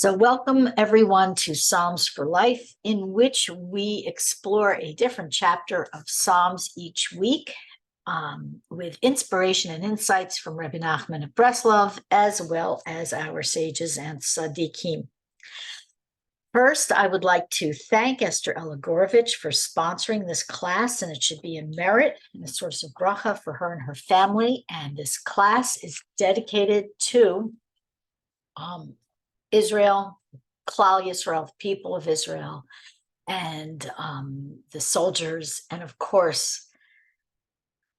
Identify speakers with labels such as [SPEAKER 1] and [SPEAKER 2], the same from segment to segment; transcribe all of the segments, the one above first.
[SPEAKER 1] So welcome everyone to Psalms for Life, in which we explore a different chapter of Psalms each week with inspiration and insights from Rabbi Nachman of Breslov, as well as our sages and tzaddikim. First, I would like to thank Esther Elagorovich for sponsoring this class, and it should be a merit and a source of bracha for her and her family. And this class is dedicated to Israel, Klal Yisrael, the people of Israel, and the soldiers. And of course,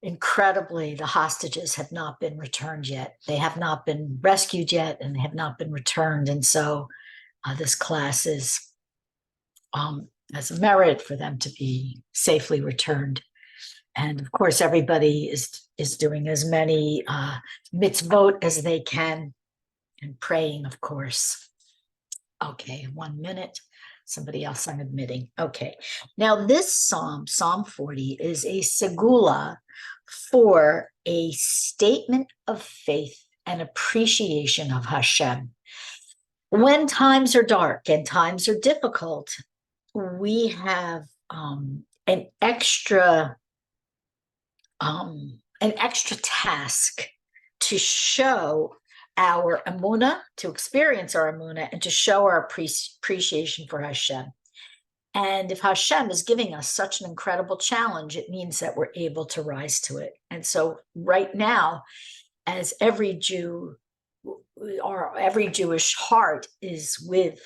[SPEAKER 1] incredibly, the hostages have not been returned yet. They have not been rescued yet, and they have not been returned. And so this class is as a merit for them to be safely returned. And of course, everybody is doing as many mitzvot as they can and praying, of course. Okay, 1 minute. Somebody else I'm admitting. Okay, now this psalm, Psalm 40, is a segula for a statement of faith and appreciation of Hashem. When times are dark and times are difficult, we have an extra task to show our emunah, to experience our emunah, and to show our appreciation for Hashem. And if Hashem is giving us such an incredible challenge, it means that we're able to rise to it. And so right now, as every Jew, or every Jewish heart is with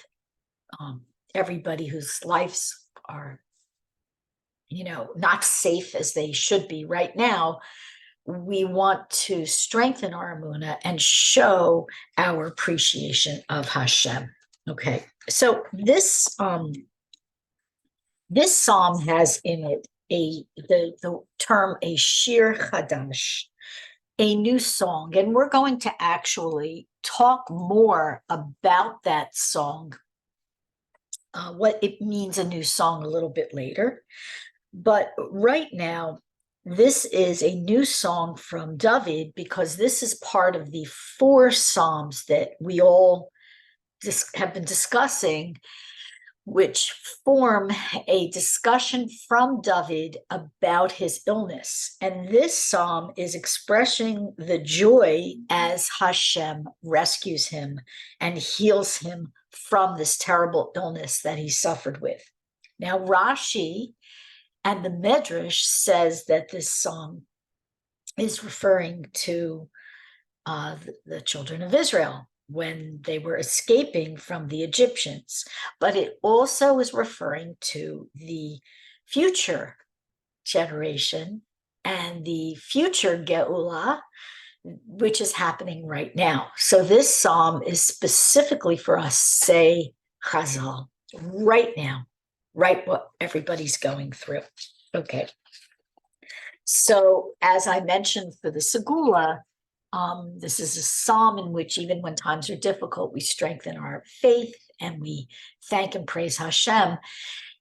[SPEAKER 1] everybody whose lives are, not safe as they should be right now, we want to strengthen our emunah and show our appreciation of Hashem. Okay, so this psalm has in it the term a shir chadash, a new song, and we're going to actually talk more about that song, what it means, a new song, a little bit later. But right now, this is a new song from David, because this is part of the 4 psalms that we all have been discussing, which form a discussion from David about his illness. And this psalm is expressing the joy as Hashem rescues him and heals him from this terrible illness that he suffered with. Now, Rashi and the Medrash says that this psalm is referring to the children of Israel when they were escaping from the Egyptians, but it also is referring to the future generation and the future Geulah, which is happening right now. So this psalm is specifically for us, say Chazal, right now, right what everybody's going through. Okay. So as I mentioned for the segula, this is a psalm in which even when times are difficult, we strengthen our faith and we thank and praise Hashem.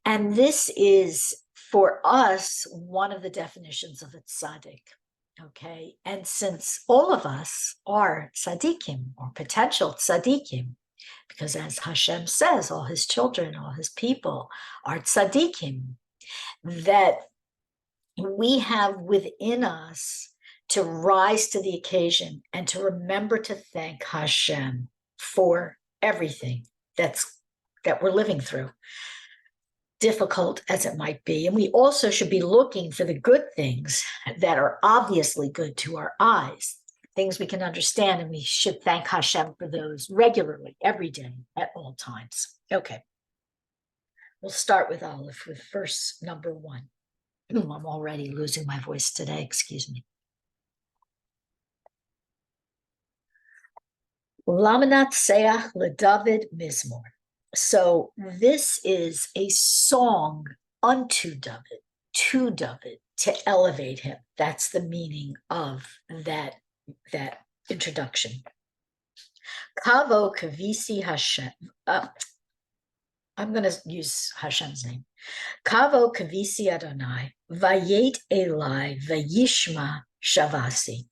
[SPEAKER 1] And this is, for us, one of the definitions of a tzaddik. Okay. And since all of us are tzaddikim, or potential tzaddikim, because as Hashem says, all his children, all his people are tzaddikim, that we have within us to rise to the occasion and to remember to thank Hashem for everything that we're living through, difficult as it might be. And we also should be looking for the good things that are obviously good to our eyes, things we can understand, and we should thank Hashem for those regularly, every day, at all times. Okay. We'll start with Aleph, with verse number 1. I'm already losing my voice today, excuse me. Lamanat Seach LeDavid Mizmor. So this is a song unto David, to David, to elevate him. That's the meaning of that introduction. Kavo Kavisi Hashem. I'm going to use Hashem's name. Kavo Kavisi Adonai, Vayet Elai, Vayishma Shavasi.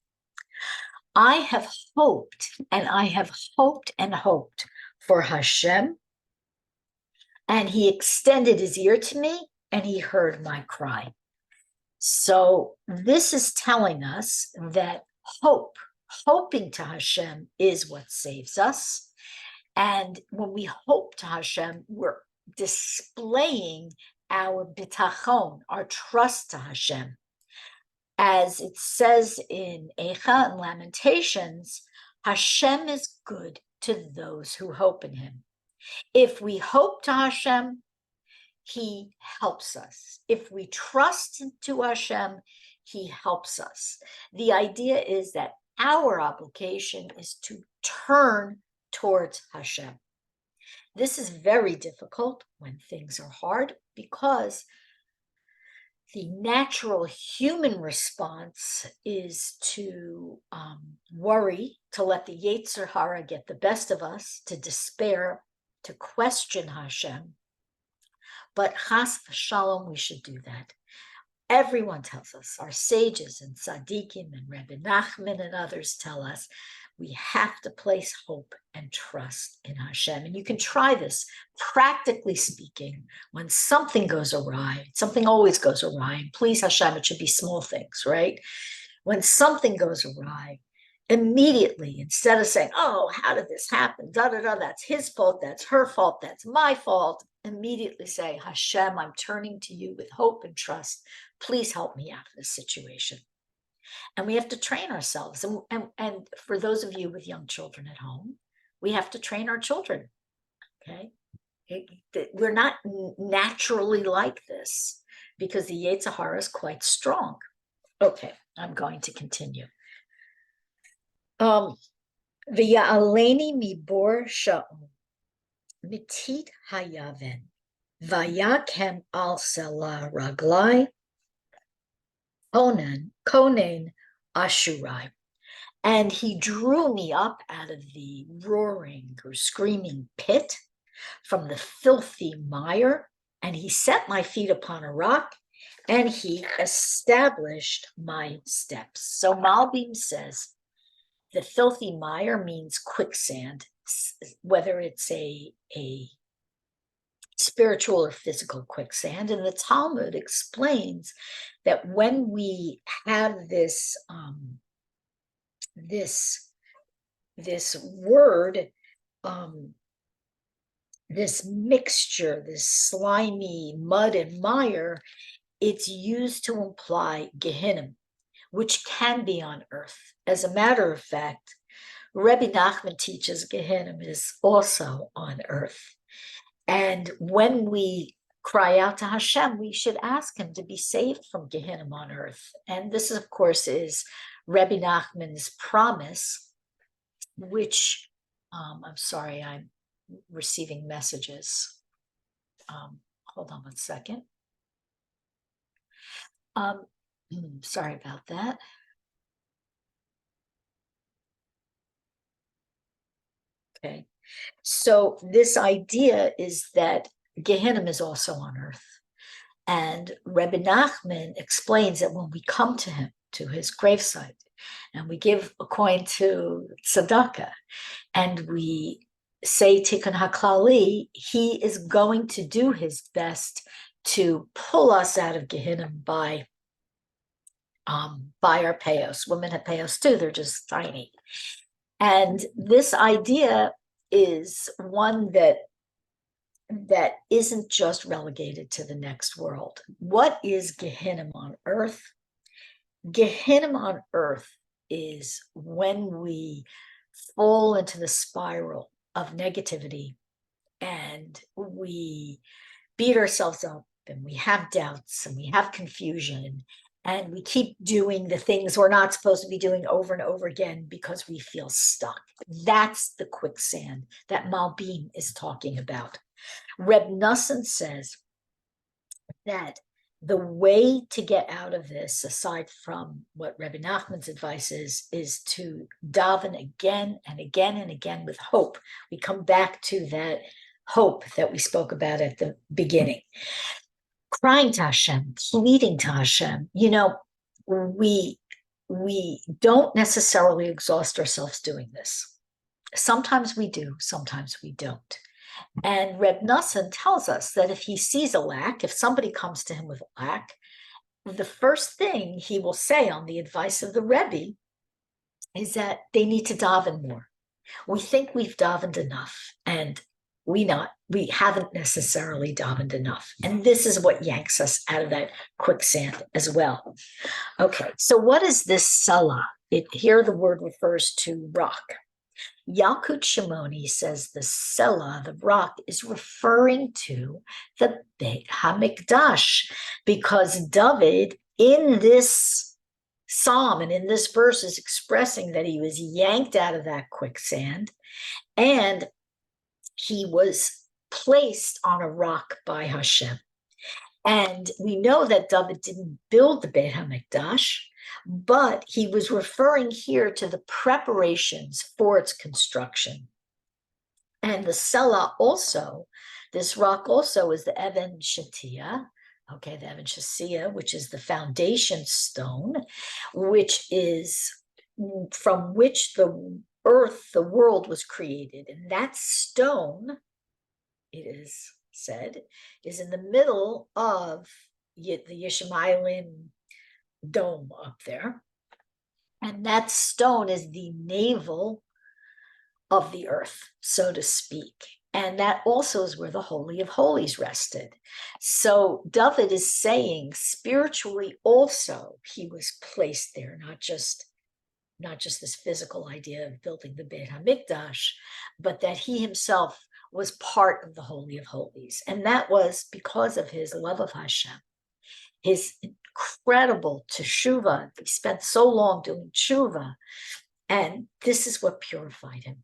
[SPEAKER 1] I have hoped, and I have hoped and hoped for Hashem, and he extended his ear to me, and he heard my cry. So this is telling us that hoping to Hashem is what saves us. And when we hope to Hashem, we're displaying our bitachon, our trust to Hashem. As it says in Eicha and Lamentations, Hashem is good to those who hope in him. If we hope to Hashem, he helps us. If we trust to Hashem, he helps us. The idea is that our obligation is to turn towards Hashem. This is very difficult when things are hard, because the natural human response is to worry, to let the Yetzer Hara get the best of us, to despair, to question Hashem. But chas v'shalom, we should do that. Everyone tells us, our sages and tzaddikim and Rebbe Nachman and others tell us, we have to place hope and trust in Hashem. And you can try this, practically speaking, when something goes awry. Something always goes awry. And please, Hashem, it should be small things, right? When something goes awry, immediately, instead of saying, oh, how did this happen? That's his fault, that's her fault, that's my fault. Immediately say, Hashem, I'm turning to you with hope and trust. Please help me out of this situation. And we have to train ourselves. And for those of you with young children at home, we have to train our children, okay? We're not naturally like this because the Yetzer Hara is quite strong. Okay, I'm going to continue. V'ya'aleni mibor sha'on mitit hayaven vayakem al sela raglai konen ashurai. And he drew me up out of the roaring or screaming pit from the filthy mire, and he set my feet upon a rock, and he established my steps. So Malbim says the filthy mire means quicksand, whether it's a spiritual or physical quicksand. And the Talmud explains that when we have this word, this mixture, this slimy mud and mire, it's used to imply Gehinnom, which can be on earth. As a matter of fact, Rebbe Nachman teaches Gehinnom is also on earth. And when we cry out to Hashem, we should ask him to be saved from Gehinnom on earth. And this, of course, is Rebbe Nachman's promise, which, I'm sorry, I'm receiving messages. Hold on one second. Sorry about that. Okay. So this idea is that Gehinnom is also on earth. And Rebbe Nachman explains that when we come to him, to his gravesite, and we give a coin to tzedakah, and we say Tikkun HaKlali, he is going to do his best to pull us out of Gehinnom by our payos. Women have payos too, they're just tiny. And this idea is one that isn't just relegated to the next world. What is Gehinnom on earth? Gehinnom on earth is when we fall into the spiral of negativity and we beat ourselves up and we have doubts and we have confusion and we keep doing the things we're not supposed to be doing over and over again because we feel stuck. That's the quicksand that Malbim is talking about. Reb Nosson says that the way to get out of this, aside from what Rebbe Nachman's advice is to daven again and again and again with hope. We come back to that hope that we spoke about at the beginning. Crying to Hashem, pleading to Hashem. You know, we don't necessarily exhaust ourselves doing this. Sometimes we do, sometimes we don't. And Reb Nosson tells us that if he sees a lack, if somebody comes to him with a lack, the first thing he will say on the advice of the Rebbe is that they need to daven more. We think we've davened enough, and we haven't necessarily davened enough. And this is what yanks us out of that quicksand as well. Okay, so what is this salah? Here the word refers to rock. Yalkut Shimoni says the Selah, the rock, is referring to the Beit HaMikdash, because David in this psalm and in this verse is expressing that he was yanked out of that quicksand and he was placed on a rock by Hashem. And we know that David didn't build the Beit HaMikdash, but he was referring here to the preparations for its construction. And the Selah also, this rock also is the Even Shatia, okay, the Even Shasia, which is the foundation stone, which is from which the earth, the world was created. And that stone, it is said, is in the middle of the Yishmaelim dome up there. And that stone is the navel of the earth, so to speak. And that also is where the Holy of Holies rested. So David is saying spiritually also he was placed there, not just this physical idea of building the Beit HaMikdash, but that he himself was part of the Holy of Holies. And that was because of his love of Hashem, his incredible teshuvah. He spent so long doing teshuvah, and this is what purified him.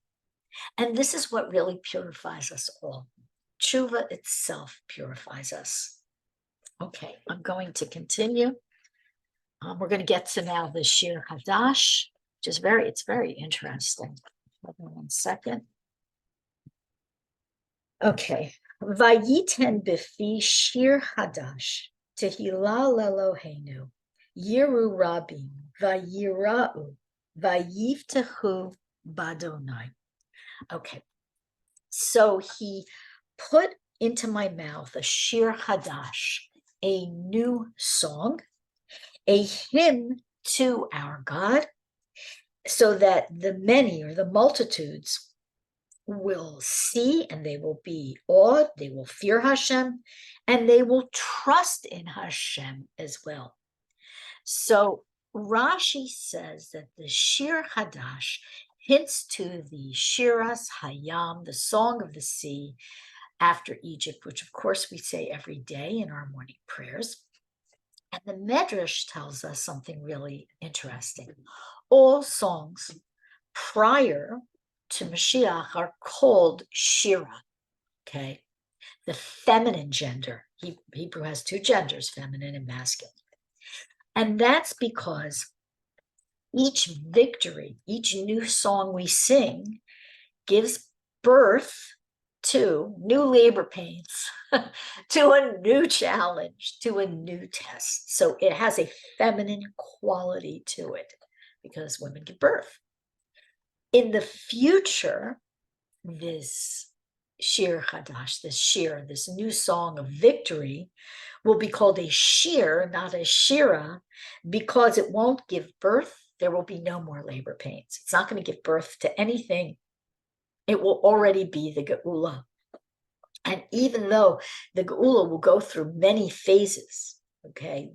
[SPEAKER 1] And this is what really purifies us all. Teshuvah itself purifies us. Okay, I'm going to continue. We're going to get to now the shir chadash, which is it's very interesting. Hold on 1 second. Okay. Vayiten bifi shir chadash tehillah lelohenu yiru rabim vayira'u vayivtechu badonai. Okay. So he put into my mouth a shir chadash, a new song, a hymn to our God, so that the many or the multitudes will see and they will be awed, they will fear Hashem, and they will trust in Hashem as well. So Rashi says that the shir chadash hints to the shiras hayam, the song of the sea after Egypt, which of course we say every day in our morning prayers. And the Medrash tells us something really interesting. All songs prior to Mashiach are called shira, okay? The feminine gender. Hebrew has 2 genders, feminine and masculine. And that's because each victory, each new song we sing gives birth to new labor pains, to a new challenge, to a new test. So it has a feminine quality to it because women give birth. In the future, this shir chadash, this new song of victory, will be called a shir, not a shira, because it won't give birth. There will be no more labor pains. It's not going to give birth to anything. It will already be the geula. And even though the geula will go through many phases, okay,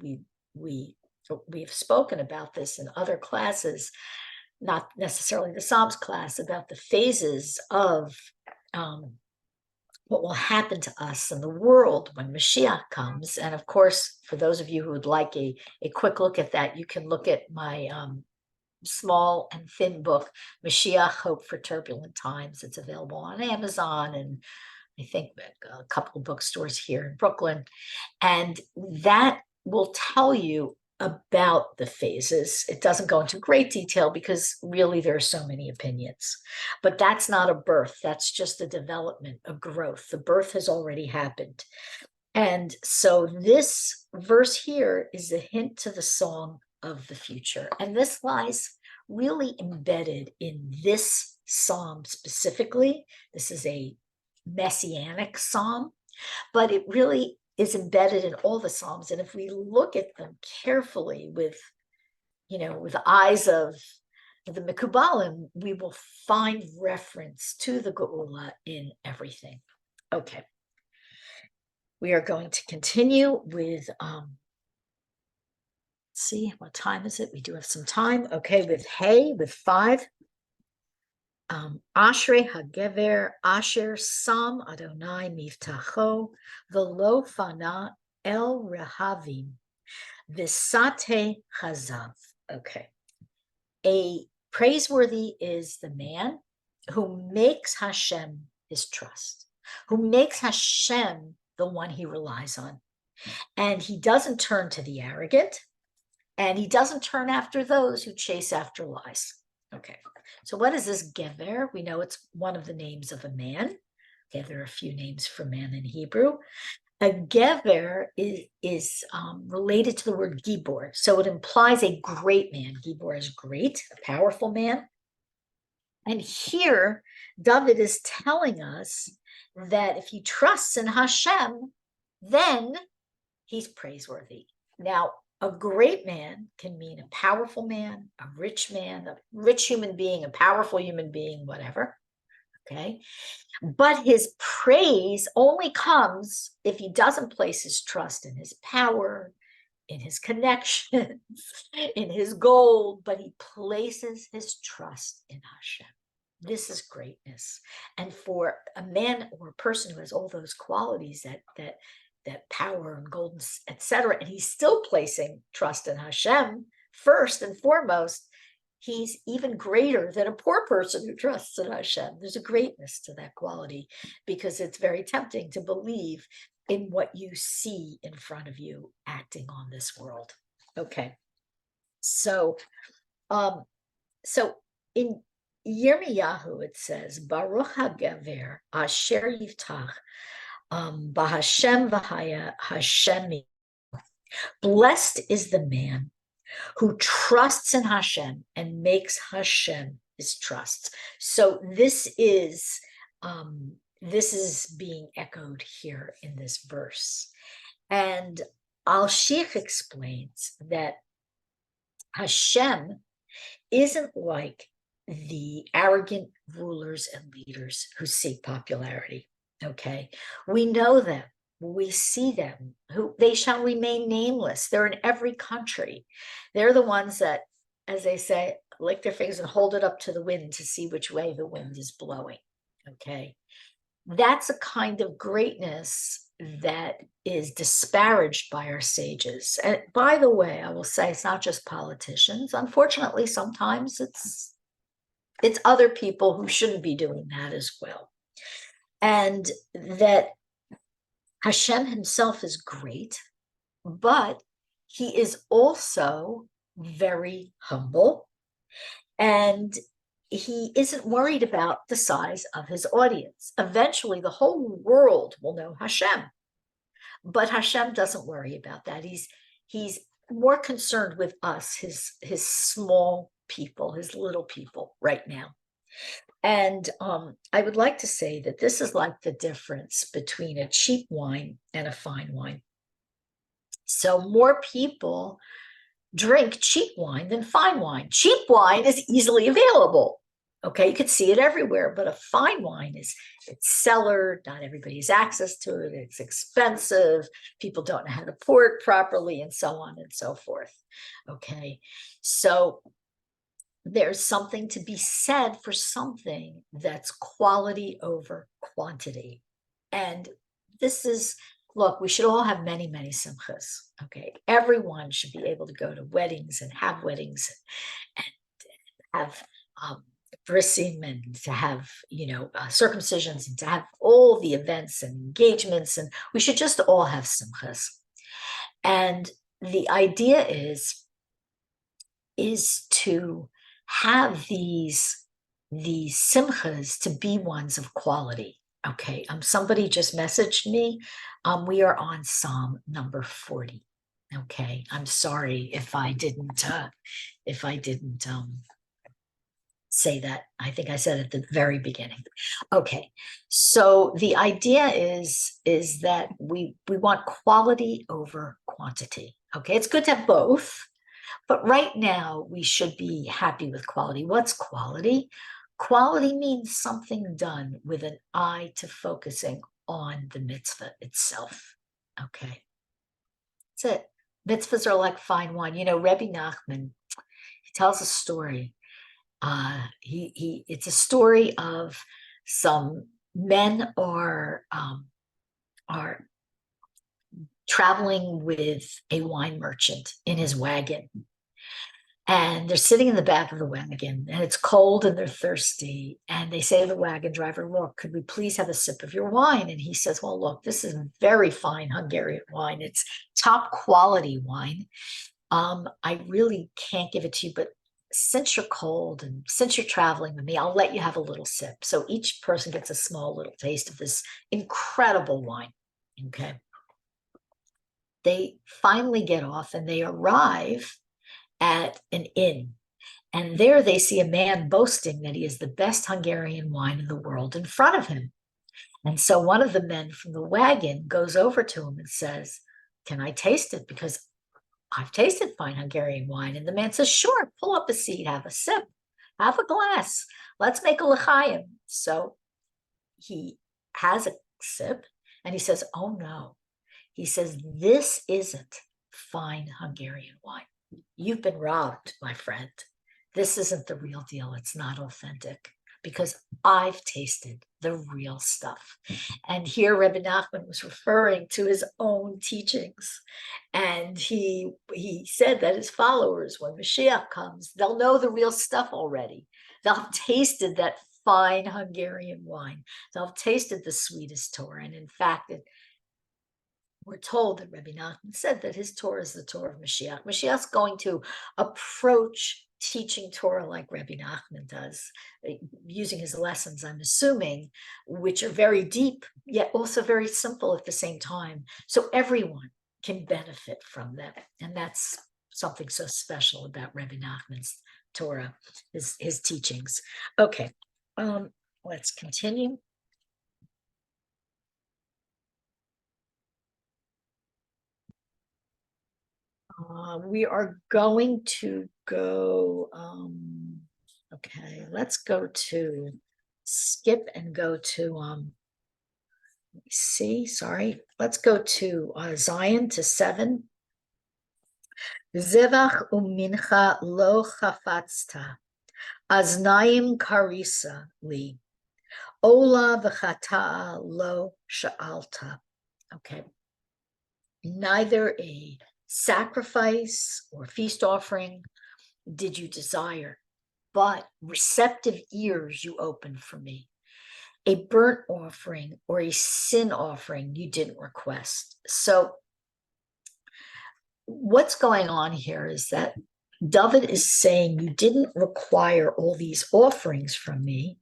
[SPEAKER 1] we've spoken about this in other classes, not necessarily the Psalms class, about the phases of what will happen to us in the world when Mashiach comes. And of course, for those of you who would like a quick look at that, you can look at my small and thin book, Mashiach, Hope for Turbulent Times. It's available on Amazon and I think a couple of bookstores here in Brooklyn. And that will tell you about the phases. It doesn't go into great detail because really there are so many opinions. But that's not a birth. That's just a development, a growth. The birth has already happened. And so this verse here is a hint to the song of the future. And this lies really embedded in this psalm specifically. This is a messianic psalm, but it really is embedded in all the psalms. And if we look at them carefully with the eyes of the Mekubalim, we will find reference to the Geula in everything. Okay. We are going to continue with, let's see, what time is it? We do have some time. Okay, with 5. Ashrei hagever asher sam Adonai mivtacho v'lo fana el rehavim v'sate chazav. Okay. A praiseworthy is the man who makes Hashem his trust, who makes Hashem the one he relies on. And he doesn't turn to the arrogant, and he doesn't turn after those who chase after lies. Okay, so what is this gever? We know it's one of the names of a man. Okay, there are a few names for man in Hebrew. A gever is related to the word gibor, so it implies a great man. Gibor is great, a powerful man. And here, David is telling us that if he trusts in Hashem, then he's praiseworthy. Now, a great man can mean a powerful man, a rich human being, a powerful human being, whatever. Okay. But his praise only comes if he doesn't place his trust in his power, in his connections, in his gold, but he places his trust in Hashem. This is greatness. And for a man or a person who has all those qualities, that power and gold, etc., and he's still placing trust in Hashem first and foremost, he's even greater than a poor person who trusts in Hashem. There's a greatness to that quality, because it's very tempting to believe in what you see in front of you acting on this world. Okay. So in Yirmiyahu, it says, Baruch HaGever Asher Yivtach B'Hashem V'Haya Hashem. Blessed is the man who trusts in Hashem and makes Hashem his trust. So this is being echoed here in this verse. And Al-Sheikh explains that Hashem isn't like the arrogant rulers and leaders who seek popularity. Okay, we know them, we see them, who they shall remain nameless. They're in every country. They're the ones that, as they say, lick their fingers and hold it up to the wind to see which way the wind is blowing. Okay, that's a kind of greatness that is disparaged by our sages. And by the way, I will say it's not just politicians. Unfortunately, sometimes it's other people who shouldn't be doing that as well. And that Hashem himself is great, but he is also very humble, and he isn't worried about the size of his audience. Eventually, the whole world will know Hashem, but Hashem doesn't worry about that. He's more concerned with us, his small people, his little people right now. And I would like to say that this is like the difference between a cheap wine and a fine wine. So more people drink cheap wine than fine wine. Cheap wine is easily available. Okay, you could see it everywhere, but a fine wine it's cellared, not everybody has access to it, it's expensive, people don't know how to pour it properly, and so on and so forth. Okay, so there's something to be said for something that's quality over quantity. And this is, look, we should all have many, many simchas. Okay, everyone should be able to go to weddings and have brisim, and to have circumcisions, and to have all the events and engagements, and we should just all have simchas. And the idea is to have these simchas to be ones of quality. Okay, somebody just messaged me. We are on Psalm number 40. Okay, I'm sorry if I didn't say that. I think I said it at the very beginning. Okay, so the idea is that we want quality over quantity. Okay, it's good to have both, but right now we should be happy with quality. What's quality? Quality means something done with an eye to focusing on the mitzvah itself. Okay, that's it. Mitzvahs are like fine wine. You know, Rebbe Nachman, he tells a story. It's a story of some men are traveling with a wine merchant in his wagon. And they're sitting in the back of the wagon, and it's cold and they're thirsty. And they say to the wagon driver, look, could we please have a sip of your wine? And he says, well, look, this is very fine Hungarian wine. It's top quality wine. I really can't give it to you, but since you're cold and since you're traveling with me, I'll let you have a little sip. So each person gets a small little taste of this incredible wine. Okay. They finally get off and they arrive at an inn. And there they see a man boasting that he is the best Hungarian wine in the world in front of him. And so one of the men from the wagon goes over to him and says, can I taste it? Because I've tasted fine Hungarian wine. And the man says, sure, pull up a seat, have a sip, have a glass. Let's make a l'chaim. So he has a sip and he says, oh no. He says, this isn't fine Hungarian wine. You've been robbed, my friend. This isn't the real deal. It's not authentic because I've tasted the real stuff. And here Rebbe Nachman was referring to his own teachings. And he said that his followers, when Mashiach comes, they'll know the real stuff already. They'll have tasted that fine Hungarian wine. They'll have tasted the sweetest Torah. And in fact, we're told that Rebbe Nachman said that his Torah is the Torah of Mashiach. Mashiach's going to approach teaching Torah like Rebbe Nachman does, using his lessons, I'm assuming, which are very deep, yet also very simple at the same time. So everyone can benefit from them. And that's something so special about Rebbe Nachman's Torah, his teachings. Okay, let's continue. We are going to go, okay, let's go to skip and go to, let me see, sorry. Let's go to Zion to 7. Zevach umincha lo chafatzta, aznaim karisa li, ola v'chata'a lo sha'alta. Okay. Neither a sacrifice or feast offering did you desire, but receptive ears you opened for me. A burnt offering or a sin offering you didn't request. So what's going on here is that David is saying you didn't require all these offerings from me,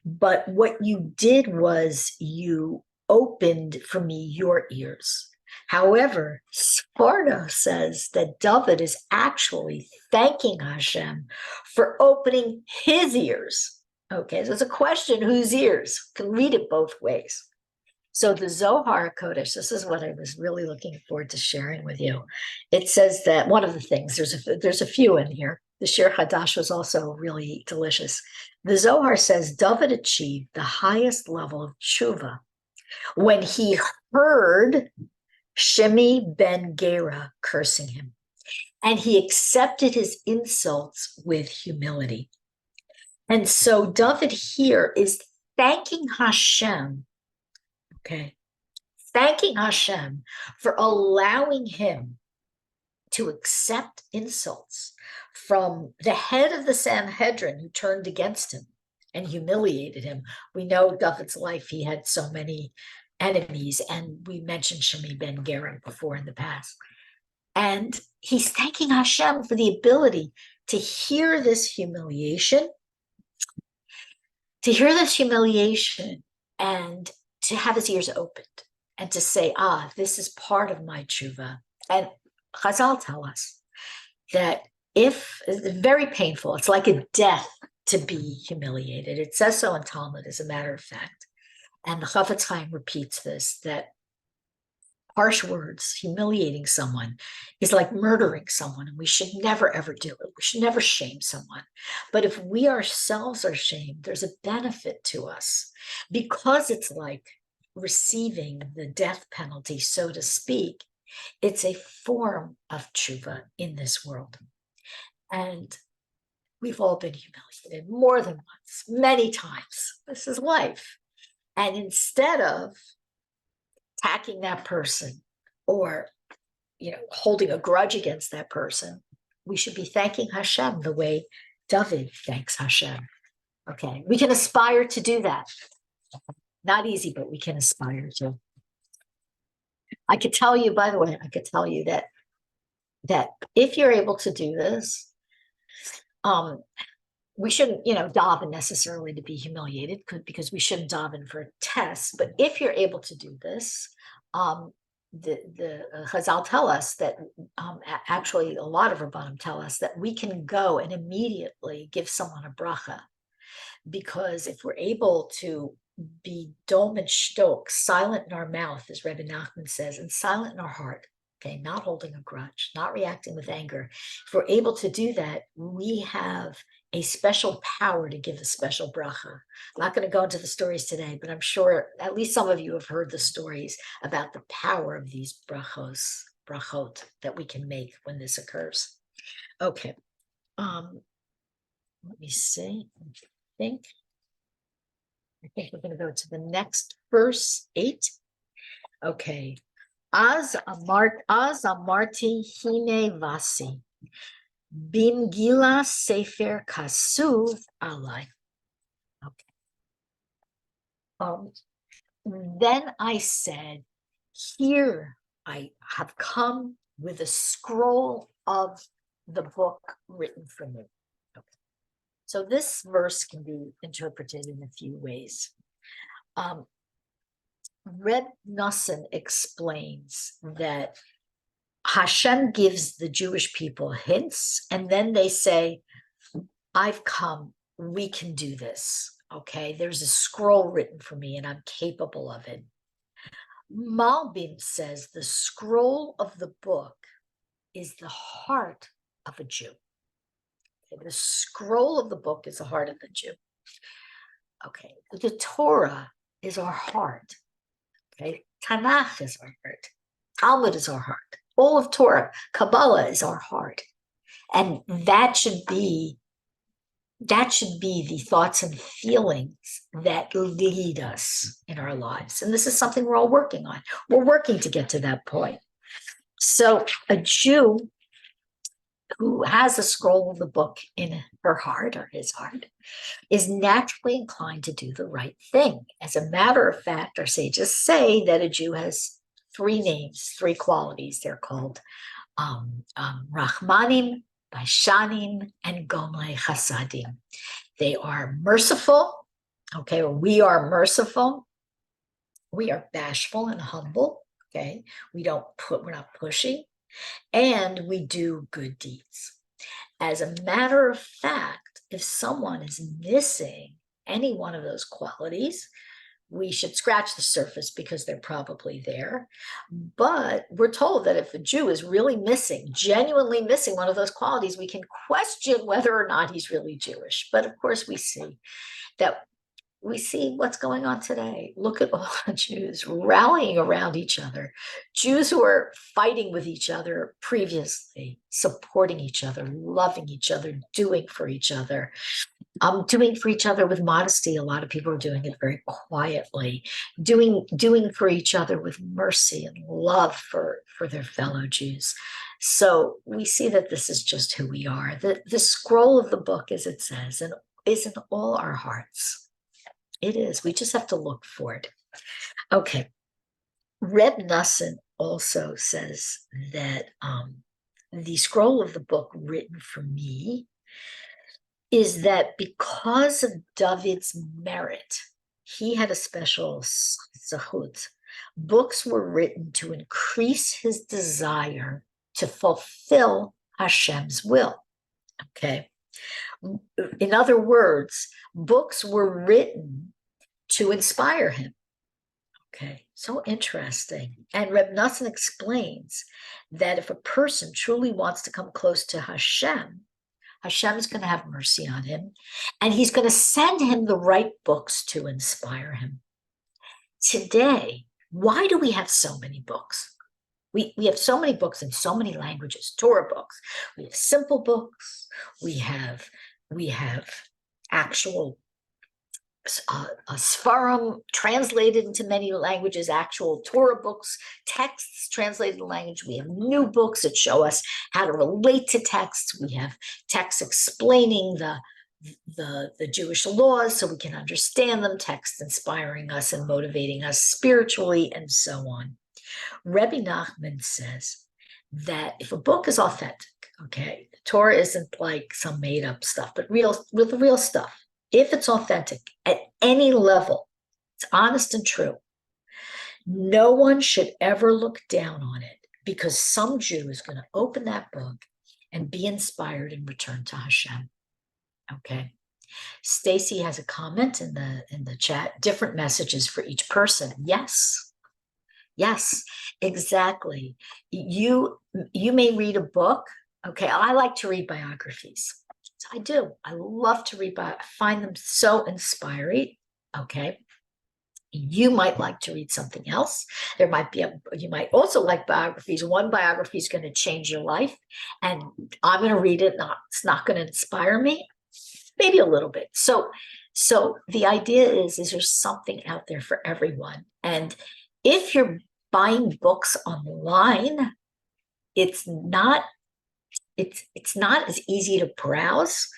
[SPEAKER 1] but what you did was you opened for me your ears. However, Sparta says that David is actually thanking Hashem for opening his ears. Okay, so it's a question, whose ears? You can read it both ways. So the Zohar Kodesh, this is what I was really looking forward to sharing with you. It says that one of the things, there's a few in here. The shir chadash was also really delicious. The Zohar says David achieved the highest level of tshuva when he heard Shimi ben Gera cursing him, and he accepted his insults with humility. And so David here is thanking Hashem, okay, thanking Hashem for allowing him to accept insults from the head of the Sanhedrin who turned against him and humiliated him. We know David's life, he had so many enemies, and we mentioned Shimi ben Gera before in the past. And he's thanking Hashem for the ability to hear this humiliation, and to have his ears opened and to say, this is part of my tshuva. And Chazal tell us that if, it's very painful, it's like a death to be humiliated. It says so in Talmud, as a matter of fact. And the Chafetz Chaim repeats this, that harsh words, humiliating someone, is like murdering someone, and we should never, ever do it. We should never shame someone. But if we ourselves are shamed, there's a benefit to us, because it's like receiving the death penalty, so to speak. It's a form of tshuva in this world. And we've all been humiliated more than once, many times. This is life. And instead of attacking that person or, holding a grudge against that person, we should be thanking Hashem the way David thanks Hashem. Okay, we can aspire to do that. Not easy, but we can aspire to. I could tell you, by the way, that if you're able to do this, we shouldn't, daven necessarily to be humiliated, because we shouldn't daven for a test. But if you're able to do this, the Chazal tell us that, actually a lot of Rabbanim tell us that we can go and immediately give someone a bracha, because if we're able to be dom and shtok, silent in our mouth, as Rebbe Nachman says, and silent in our heart, okay, not holding a grudge, not reacting with anger. If we're able to do that, we have a special power to give a special bracha. I'm not going to go into the stories today, but I'm sure at least some of you have heard the stories about the power of these brachot that we can make when this occurs. Okay. Let me see. I think we're going to go to the next verse 8. Okay. Az amarti hine vasi, bimgila sefer kasuv alai. Okay. Then I said, here I have come with a scroll of the book written for me. Okay. So this verse can be interpreted in a few ways. Reb Nosson explains that Hashem gives the Jewish people hints, and then they say, I've come, we can do this. Okay, there's a scroll written for me and I'm capable of it. Malbim says the scroll of the book is the heart of a Jew. Okay, the scroll of the book is the heart of the Jew. Okay, the Torah is our heart. Okay, Tanakh is our heart. Talmud is our heart. All of Torah, Kabbalah is our heart. And that should be the thoughts and feelings that lead us in our lives. And this is something we're all working on. We're working to get to that point. So a Jew who has a scroll of the book in her heart or his heart is naturally inclined to do the right thing. As a matter of fact, our sages say that a Jew has 3 names, 3 qualities. They're called Rahmanim, Baishanim, and Gomlei Chasadim. They are merciful, okay, or we are merciful. We are bashful and humble, okay. We're not pushy, and we do good deeds. As a matter of fact, if someone is missing any one of those qualities, we should scratch the surface because they're probably there. But we're told that if a Jew is really missing, genuinely missing one of those qualities, we can question whether or not he's really Jewish. But of course, we see what's going on today. Look at all the Jews rallying around each other. Jews who are fighting with each other previously, supporting each other, loving each other, doing for each other. Doing for each other with modesty. A lot of people are doing it very quietly, doing for each other with mercy and love for their fellow Jews. So we see that this is just who we are. The scroll of the book, as it says, and is in all our hearts. It is. We just have to look for it. Okay. Reb Nosson also says that the scroll of the book written for me is that because of David's merit, he had a special zechut. Books were written to increase his desire to fulfill Hashem's will. Okay. In other words, books were written to inspire him. Okay, so interesting. And Reb Nosson explains that if a person truly wants to come close to Hashem, Hashem is going to have mercy on him, and he's going to send him the right books to inspire him. Today, why do we have so many books? We have so many books in so many languages, Torah books. We have simple books. We have actual Sfarim translated into many languages, actual Torah books, texts translated in language. We have new books that show us how to relate to texts. We have texts explaining the Jewish laws so we can understand them, texts inspiring us and motivating us spiritually, and so on. Rebbe Nachman says that if a book is authentic, okay, the Torah isn't like some made up stuff, but the real stuff. If it's authentic at any level, it's honest and true, no one should ever look down on it, because some Jew is going to open that book and be inspired and return to Hashem. Okay. Stacy has a comment in the chat, different messages for each person. Yes, exactly. You may read a book. Okay. I like to read biographies. I do. I love to read. I find them so inspiring. Okay. You might like to read something else. You might also like biographies. One biography is going to change your life, and I'm going to read it. It's not going to inspire me, maybe a little bit. So the idea is there's something out there for everyone. And if you're buying books online, it's not as easy to browse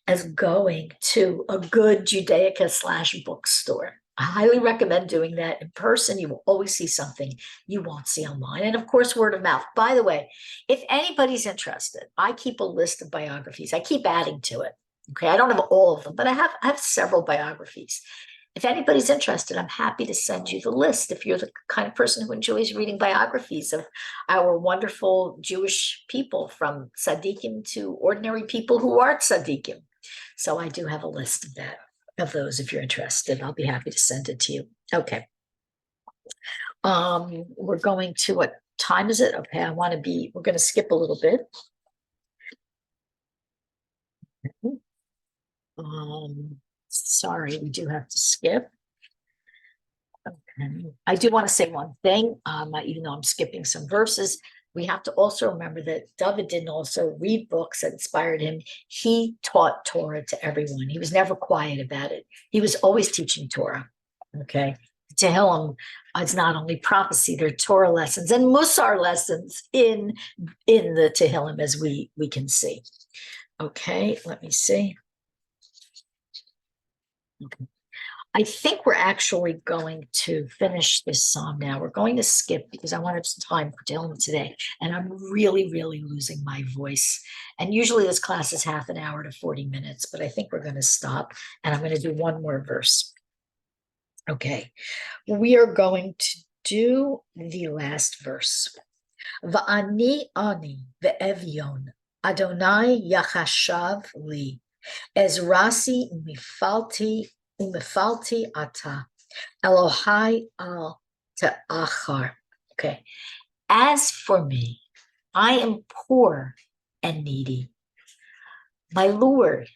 [SPEAKER 1] as going to a good Judaica / bookstore. I highly recommend doing that in person. You will always see something you won't see online. And of course, word of mouth. By the way, if anybody's interested, I keep a list of biographies. I keep adding to it. Okay, I don't have all of them, but I have several biographies. If anybody's interested, I'm happy to send you the list if you're the kind of person who enjoys reading biographies of our wonderful Jewish people, from tzaddikim to ordinary people who aren't tzaddikim. So I do have a list of those if you're interested. I'll be happy to send it to you. Okay. We're going to, what time is it? Okay, we're going to skip a little bit. Sorry, we do have to skip. Okay. I do want to say one thing, even though I'm skipping some verses, we have to also remember that David didn't also read books that inspired him. He taught Torah to everyone. He was never quiet about it. He was always teaching Torah. Okay. Tehillim is not only prophecy, they're Torah lessons and Musar lessons in the Tehillim, as we can see. Okay, let me see. Okay. I think we're actually going to finish this psalm now. We're going to skip because I wanted some time for Tehillim today, and I'm really, really losing my voice. And usually this class is half an hour to 40 minutes, but I think we're going to stop, and I'm going to do one more verse. Okay, we are going to do the last verse. Va'ani ani ve'evyon Adonai yachashav li ezrasi umifalti ata Elohai al ta'achar. Okay, as for me, I am poor and needy. My Lord,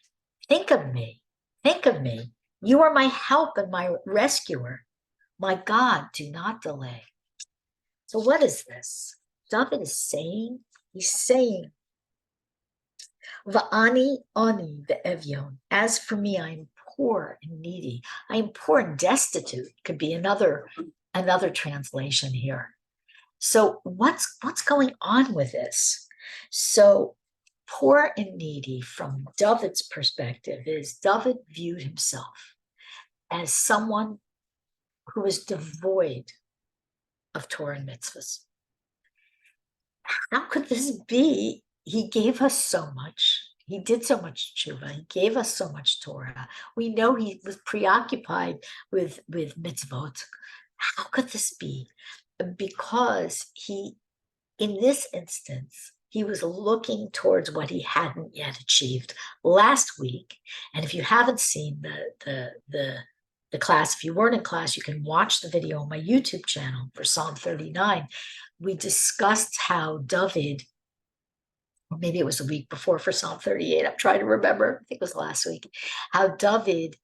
[SPEAKER 1] think of me. Think of me. You are my help and my rescuer. My God, do not delay. So what is this? David is saying, he's saying, Va'ani ani ve'evyon. As for me, I am poor and needy. I am poor and destitute. Could be another translation here. So what's going on with this? So poor and needy, from David's perspective, is David viewed himself as someone who is devoid of Torah and mitzvahs. How could this be? He gave us so much. He did so much tshuva. He gave us so much Torah. We know he was preoccupied with mitzvot. How could this be? Because he, in this instance, He was looking towards what he hadn't yet achieved last week. And if you haven't seen the class, if you weren't in class, you can watch the video on my YouTube channel for Psalm 39. We discussed how David, or maybe it was the week before for Psalm 38, I'm trying to remember, I think it was last week, how David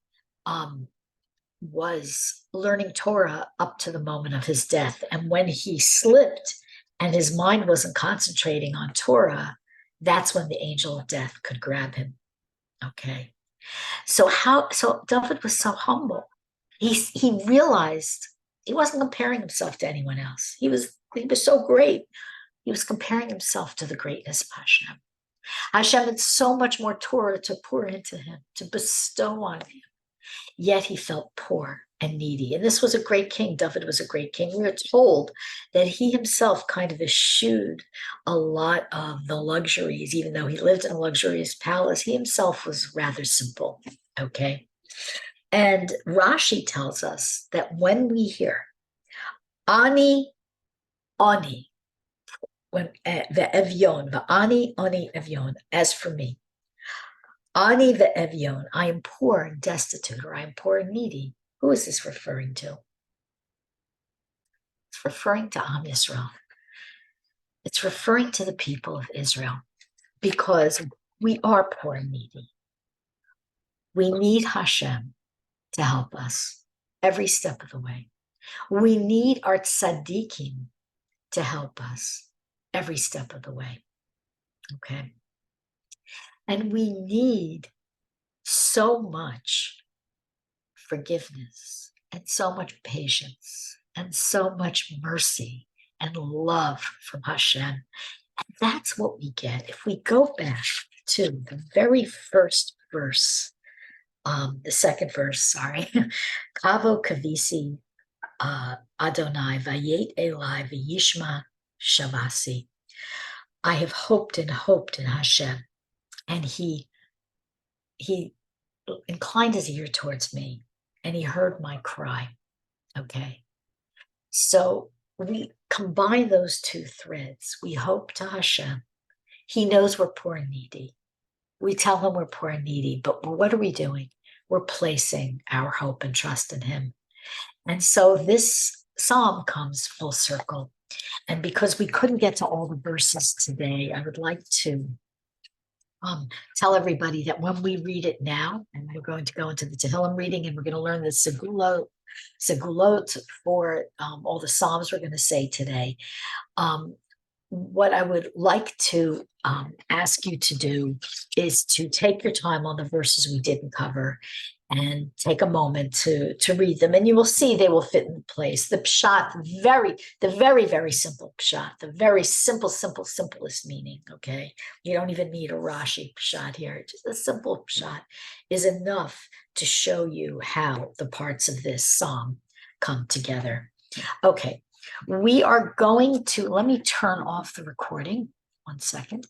[SPEAKER 1] was learning Torah up to the moment of his death. And when he slipped and his mind wasn't concentrating on Torah, that's when the angel of death could grab him. Okay. So David was so humble. He realized he wasn't comparing himself to anyone else. He was so great. He was comparing himself to the greatness of Hashem. Hashem had so much more Torah to pour into him, to bestow on him. Yet he felt poor and needy. And this was a great king. David was a great king. We are told that he himself kind of eschewed a lot of the luxuries, even though he lived in a luxurious palace. He himself was rather simple. Okay. And Rashi tells us that when we hear ani, when the evyon, the ani evyon, as for me, ani the evyon, I am poor and destitute, or I am poor and needy. Who is this referring to? It's referring to Am Yisrael. It's referring to the people of Israel, because we are poor and needy. We need Hashem to help us every step of the way. We need our tzaddikim to help us every step of the way. Okay. And we need so much forgiveness and so much patience and so much mercy and love from Hashem. And that's what we get if we go back to the very first verse, the second verse, sorry. Kavo kavisi Adonai vayet elai v'yishma shavasi. I have hoped in Hashem, and he inclined his ear towards me, and he heard my cry. Okay. So we combine those two threads. We hope to Hashem. He knows we're poor and needy. We tell him we're poor and needy, but what are we doing? We're placing our hope and trust in him. And so this psalm comes full circle. And because we couldn't get to all the verses today, I would like to tell everybody that when we read it now, and we're going to go into the Tehillim reading, and we're going to learn the segulot for all the psalms we're going to say today. What I would like to ask you to do is to take your time on the verses we didn't cover and take a moment to read them, and you will see they will fit in place. The pshat, the very simple pshat, the very simplest meaning, okay? You don't even need a Rashi pshat here. Just a simple pshat is enough to show you how the parts of this psalm come together. Okay, we are going to, let me turn off the recording. 1 second.